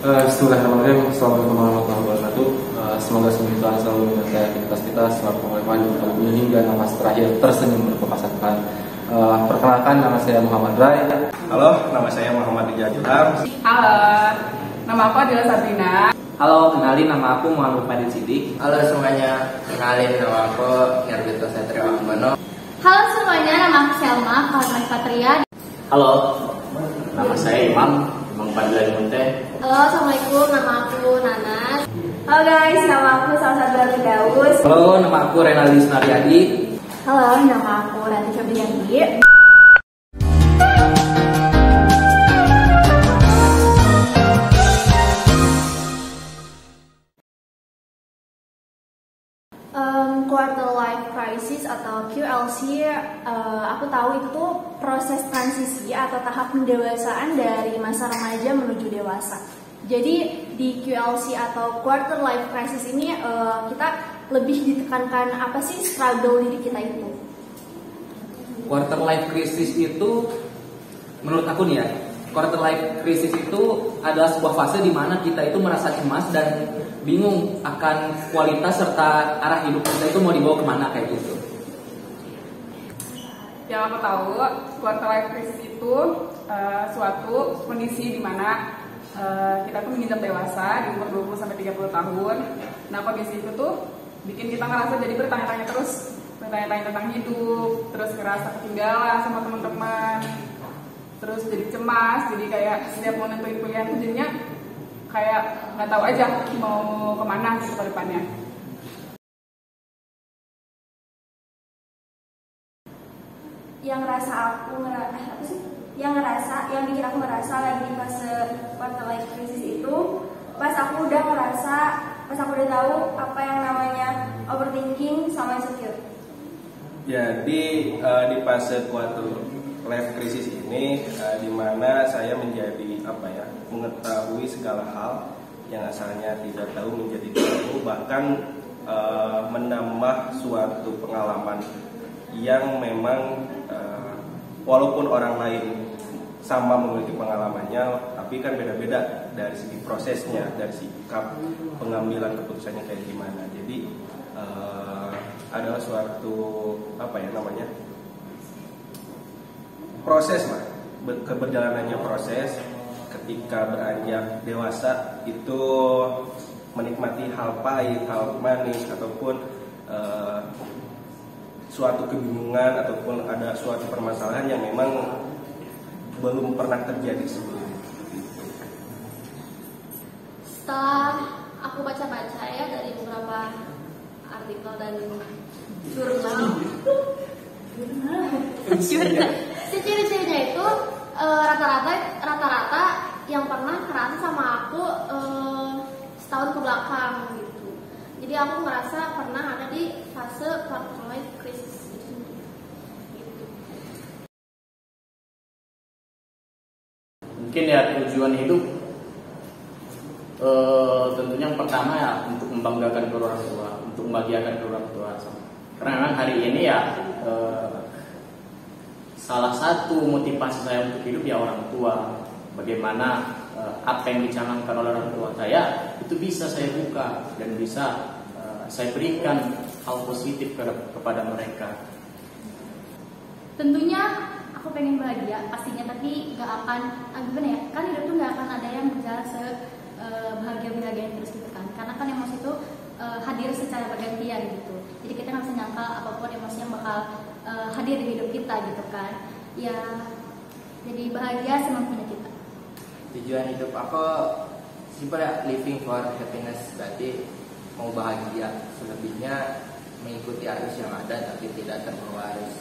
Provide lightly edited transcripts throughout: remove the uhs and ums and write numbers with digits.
Bismillahirrahmanirrahim. Assalamualaikum warahmatullahi wabarakatuh. Semoga Tuhan selalu menyertai aktivitas kita selama pengalaman dunia hingga nafas terakhir tersenyum berkepasatkan. Perkenalkan, nama saya Muhammad Rai. Halo, nama saya Muhammad Rijal Ilham. Halo, nama aku adalah Sabrina. Halo, kenalin nama aku Muhammad Fadil Sidik. Halo semuanya, kenalin nama aku Nerbito Satrio Ambono. Halo semuanya, nama aku Selma Fatimah Patria. Halo, nama saya Imam Fadil Munte. Halo, assalamualaikum, nama aku Nanas. Halo guys, nama aku Salsabila Daus. Halo, nama aku Renaldi Sunaryadi. Halo, nama aku Ranti Febriandi. Quarter life crisis atau QLC, aku tahu itu tuh proses transisi atau tahap pendewasaan dari masa remaja menuju dewasa. Jadi di QLC atau quarter life crisis ini kita lebih ditekankan apa sih struggle diri kita itu. Quarter life crisis itu menurut aku nih ya, quarter life crisis itu adalah sebuah fase di mana kita itu merasa cemas dan bingung akan kualitas serta arah hidup kita itu mau dibawa kemana kayak gitu. Yang aku tahu, quarter life crisis itu suatu kondisi di mana kita tuh menginjak dewasa di umur 20 sampai 30 tahun. Nah, kondisi itu tuh bikin kita ngerasa jadi bertanya-tanya terus, bertanya-tanya tentang hidup, terus ngerasa ketinggalan sama teman-teman, terus jadi cemas, jadi kayak setiap mau nentuin kuliah tuh jadinya kayak nggak tahu aja mau kemana gitu ke depannya. Yang bikin aku ngerasa lagi di fase quarter life crisis itu pas aku udah tahu apa yang namanya overthinking sama insecure. Jadi di fase quarter life crisis ini di mana saya menjadi mengetahui segala hal yang asalnya tidak tahu menjadi tahu, bahkan menambah suatu pengalaman yang memang walaupun orang lain sama memiliki pengalamannya, tapi kan beda-beda dari segi prosesnya, dari sikap pengambilan keputusannya kayak gimana. Jadi adalah suatu proses lah, keberjalanannya proses. Ketika beranjak dewasa itu menikmati hal pahit, hal manis, ataupun suatu kebingungan ataupun ada suatu permasalahan yang memang belum pernah terjadi sebelumnya. Setelah aku baca-baca ya dari beberapa artikel dan jurnal, ciri-cirinya itu rata-rata yang pernah kerasa sama aku setahun ke belakang gitu. Jadi aku merasa pernah ada di fase quarter life crisis gitu. Mungkin ya tujuan hidup tentunya yang pertama ya untuk membanggakan kedua orang tua, untuk membahagiakan kedua orang tua. Karena memang hari ini ya salah satu motivasi saya untuk hidup ya orang tua. Bagaimana apa yang dicanangkan oleh orang tua saya itu bisa saya buka dan bisa saya berikan hal positif kepada mereka. Tentunya aku pengen bahagia pastinya, tapi nggak akan gimana ya, kan hidup tuh nggak akan ada yang berjalan bahagia terus gitu kan, karena kan emosi itu hadir secara bergantian gitu. Jadi kita nggak bisa nyangka apapun emosi yang bakal hadir di hidup kita gitu kan ya. Jadi bahagia semampunya kita. Tujuan hidup aku simpel ya, living for happiness, berarti mau bahagia, selebihnya mengikuti arus yang ada tapi tidak terbawa arus.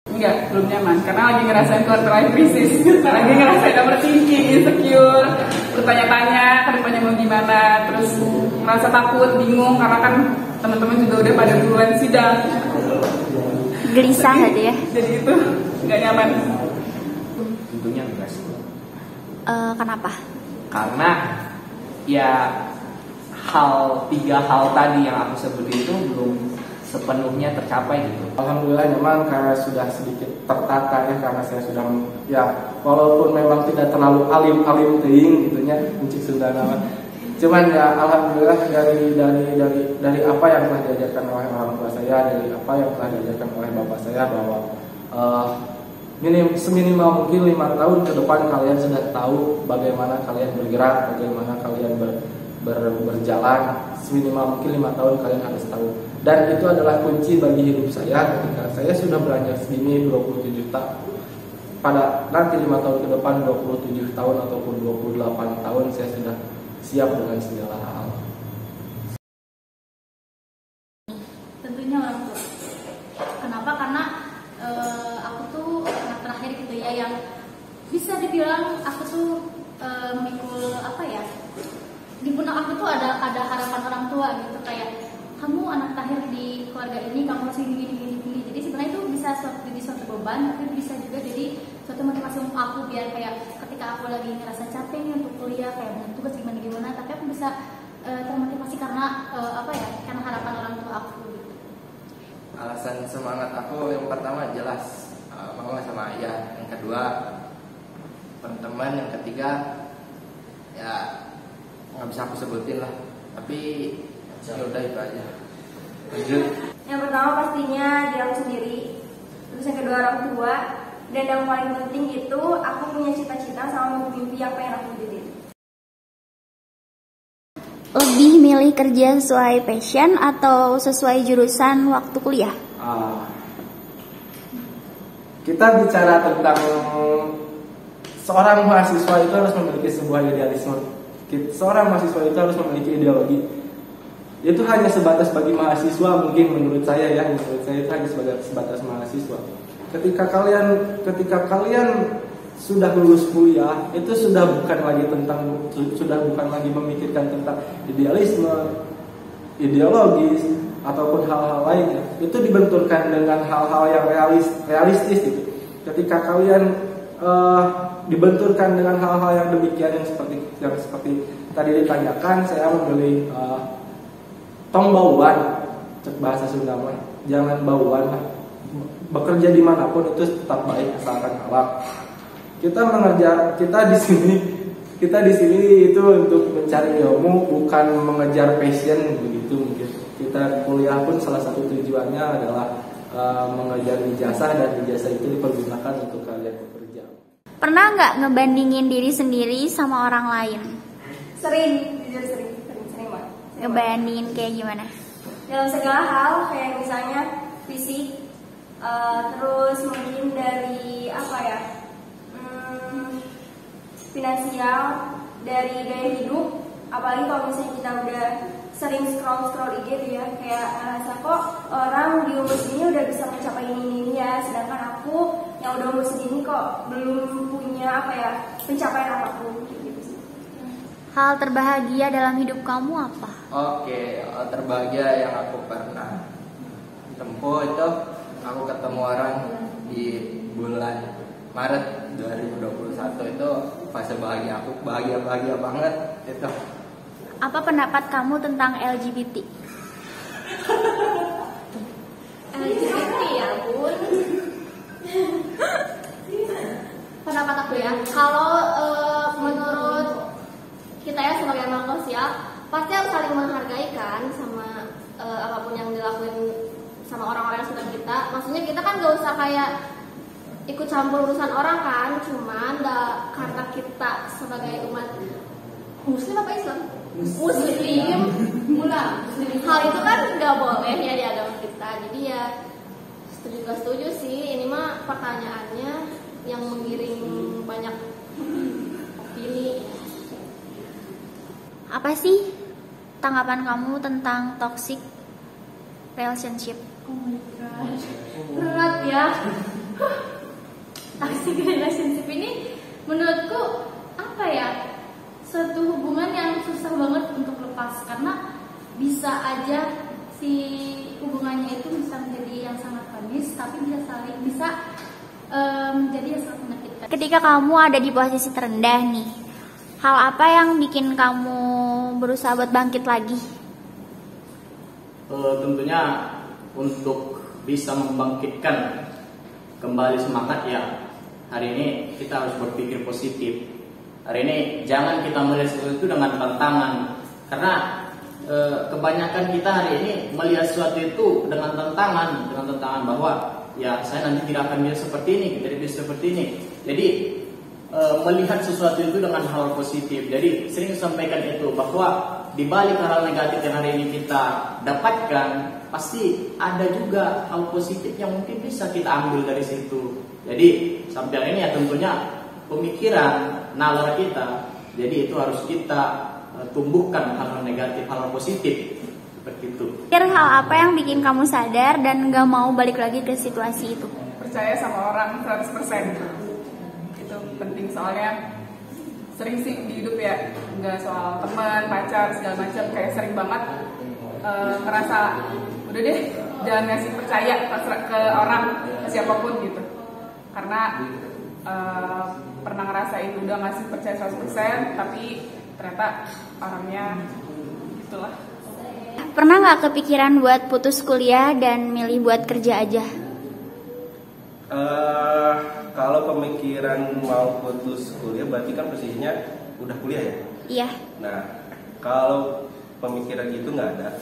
Enggak, belum nyaman karena lagi ngerasain quarter life crisis, lagi ngerasain overthinking, insecure, bertanya-tanya ke depannya mau gimana, terus merasa takut, bingung karena kan teman-teman juga udah pada duluan sidang. Gelisah aja ya. Jadi itu nggak nyaman. Tentunya enggak sih. Kenapa? Karena ya tiga hal tadi yang aku sebut itu belum sepenuhnya tercapai gitu? Alhamdulillah memang karena sudah sedikit tertata ya, karena saya sudah ya walaupun memang tidak terlalu alim teuing gitu nya encik Sunda nama. Cuman ya alhamdulillah dari apa yang telah diajarkan oleh orang tua saya, dari apa yang telah diajarkan oleh bapak saya bahwa seminimal mungkin 5 tahun ke depan kalian sudah tahu bagaimana kalian bergerak, bagaimana kalian berjalan. Seminimal mungkin 5 tahun kalian harus tahu. Dan itu adalah kunci bagi hidup saya ketika saya sudah beranjak segini 27 tahun. Pada nanti 5 tahun ke depan 27 tahun ataupun 28 tahun saya sudah siap dengan segala hal. Tentunya orang tua. Kenapa? Karena aku tuh anak terakhir gitu ya, yang bisa dibilang aku tuh memikul apa ya, di pundak aku tuh ada harapan orang tua gitu, kayak kamu anak terakhir di keluarga ini, kamu harus gini. Jadi sebenarnya itu bisa jadi suatu beban, tapi bisa juga jadi suatu motivasi untuk aku, biar kayak ketika aku lagi ngerasa capek nih untuk kuliah, kayak banyak tugas gimana, tapi aku bisa termotivasi karena apa ya, karena harapan orang tua aku gitu. Alasan semangat aku yang pertama jelas mama sama ayah, yang kedua teman-teman, yang ketiga ya nggak bisa aku sebutin lah, tapi ya udah itu aja. Lanjut. Yang pertama pastinya diri aku sendiri, terus yang kedua orang tua, dan yang paling penting itu aku punya cita-cita sama mimpi yang pengen aku jadi. Lebih milih kerja sesuai passion atau sesuai jurusan waktu kuliah? Kita bicara tentang seorang mahasiswa itu harus memiliki sebuah idealisme. Seorang mahasiswa itu harus memiliki ideologi. Itu hanya sebatas bagi mahasiswa, mungkin menurut saya ya, menurut saya itu hanya sebatas mahasiswa. Ketika kalian sudah lulus kuliah, itu sudah bukan lagi memikirkan tentang idealisme, ideologis ataupun hal-hal lainnya. Itu dibenturkan dengan hal-hal yang realistis gitu. Ketika kalian dibenturkan dengan hal-hal yang demikian, yang seperti tadi ditanyakan, saya memilih tong bauan, cek bahasa Sunda mah, jangan bauan. Bekerja dimanapun itu tetap baik asalkan halal. Kita di sini itu untuk mencari ilmu, bukan mengejar passion begitu mungkin. Kita kuliah pun salah satu tujuannya adalah mengejar ijazah, dan ijazah itu dipergunakan untuk kalian bekerja. Pernah nggak ngebandingin diri sendiri sama orang lain? Sering, jujur sering banget. Ngebandingin kayak gimana? Dalam segala hal, kayak misalnya fisik, terus mungkin dari apa ya, finansial, dari gaya hidup. Apalagi kalau misalnya kita udah sering scroll IG tuh ya, kayak ngerasa kok orang di umur segini udah bisa mencapai ini ya, sedangkan aku yang udah umur segini kok belum punya apa ya, pencapaian apapun gitu. Hal terbahagia dalam hidup kamu apa? Oke, hal terbahagia yang aku pernah tempuh itu aku ketemu orang di bulan Maret 2021, itu fase bahagia aku, bahagia banget itu. Apa pendapat kamu tentang LGBT? LGBT ya bun. Pendapat aku ya, kalau menurut kita ya sebagai manusia pasti harus saling menghargai kan, sama apapun yang dilakuin sama orang-orang yang sudah kita. Maksudnya kita kan gak usah kayak ikut campur urusan orang kan, cuman karena kita sebagai umat Muslim apa Islam? Muslim. Hal itu kan nggak boleh ya di agama kita. Jadi ya setuju sih. Ini mah pertanyaannya yang menggiring banyak opini. Apa sih tanggapan kamu tentang toxic relationship? Oh my gosh, berat ya. Toxic relationship ini menurutku apa ya, suatu hubungan yang susah banget untuk lepas, karena bisa aja si hubungannya itu bisa menjadi yang sangat manis, tapi bisa menjadi yang sangat menyakitkan. Ketika kamu ada di posisi terendah nih, hal apa yang bikin kamu berusaha buat bangkit lagi? Tentunya untuk bisa membangkitkan kembali semangat ya, hari ini kita harus berpikir positif. Hari ini jangan kita melihat sesuatu itu dengan tantangan, karena kebanyakan kita hari ini melihat sesuatu itu dengan tantangan bahwa ya saya nanti tidak akan bisa seperti ini, tidak bisa seperti ini. Jadi melihat sesuatu itu dengan hal positif. Jadi sering sampaikan itu bahwa di balik hal negatif yang hari ini kita dapatkan, pasti ada juga hal positif yang mungkin bisa kita ambil dari situ. Jadi sampai hari ini ya tentunya pemikiran nalar kita, jadi itu harus kita tumbuhkan hal negatif, hal positif seperti itu. Hal apa yang bikin kamu sadar dan gak mau balik lagi ke situasi itu? Percaya sama orang 100%. Itu penting, soalnya sering sih di hidup ya, nggak soal teman, pacar, segala macam, kayak sering banget ngerasa udah deh jangan ngasih percaya ke orang, ke siapapun gitu, karena pernah ngerasain udah ngasih percaya 100% tapi ternyata orangnya itulah. Pernah nggak kepikiran buat putus kuliah dan milih buat kerja aja? Kalau pemikiran mau putus kuliah berarti kan posisinya udah kuliah ya? Iya. Nah, kalau pemikiran gitu nggak ada.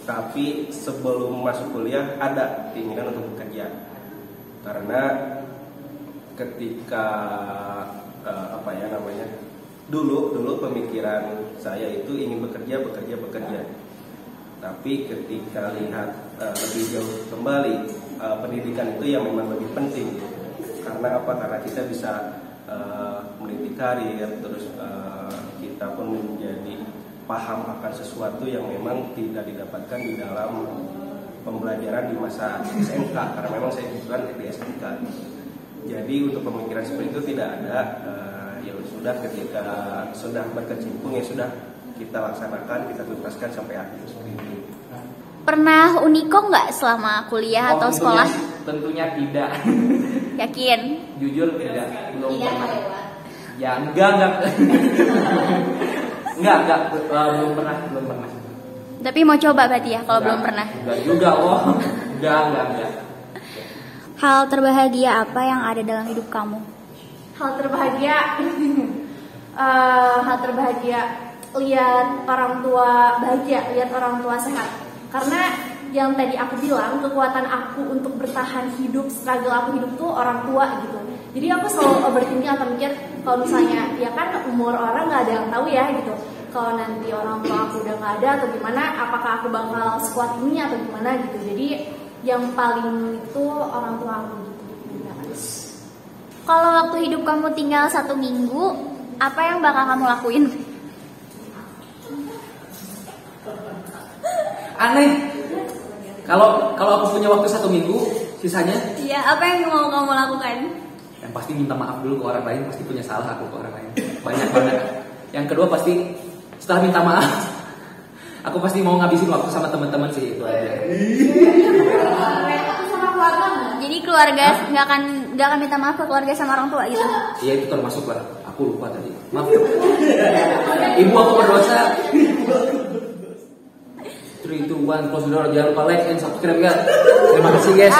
Tapi sebelum masuk kuliah ada keinginan untuk bekerja. Karena ketika dulu pemikiran saya itu ingin bekerja. Tapi ketika lihat lebih jauh kembali, pendidikan itu yang memang lebih penting. Karena apa? Karena kita bisa meniti karir, terus kita pun menjadi paham akan sesuatu yang memang tidak didapatkan di dalam pembelajaran di masa SMK. Karena memang saya kebetulan di SMK. Jadi untuk pemikiran seperti itu tidak ada. Ya sudah, ketika sudah berkecimpung ya sudah kita laksanakan, kita tuntaskan sampai akhir seperti ini. Pernah uniko nggak selama kuliah atau sekolah? Tentunya tidak. Yakin? Jujur tidak, belum pernah. Ya enggak. Belum pernah. Tapi mau coba berarti ya kalau belum pernah. Enggak juga, enggak. Hal terbahagia apa yang ada dalam hidup kamu? Hal terbahagia lihat orang tua bahagia, lihat orang tua sehat. Karena yang tadi aku bilang, kekuatan aku untuk bertahan hidup, struggle aku hidup tuh orang tua gitu. Jadi aku selalu overthinking atau mikir kalau misalnya ya kan umur orang nggak ada yang tahu ya gitu. Kalau nanti orang tua aku udah nggak ada atau gimana, apakah aku bakal sekuat ini atau gimana gitu. Jadi yang paling itu orang tua aku gitu. Kalau waktu hidup kamu tinggal 1 minggu, apa yang bakal kamu lakuin? Aneh. Kalau aku punya waktu 1 minggu, sisanya? Iya, apa yang mau kamu lakukan? Yang pasti minta maaf dulu ke orang lain, pasti punya salah aku ke orang lain. Banyak banget. Yang kedua pasti setelah minta maaf, aku pasti mau ngabisin waktu sama teman-teman sih, itu aja. Sama keluarga nggak? Jadi keluarga nggak akan minta maaf ke keluarga sama orang tua gitu? Iya, itu termasuk lah. Aku lupa tadi. Maaf. Ibu aku berdosa. 3, 2, 1, close the door. Jangan lupa like and subscribe ya. Terima kasih guys.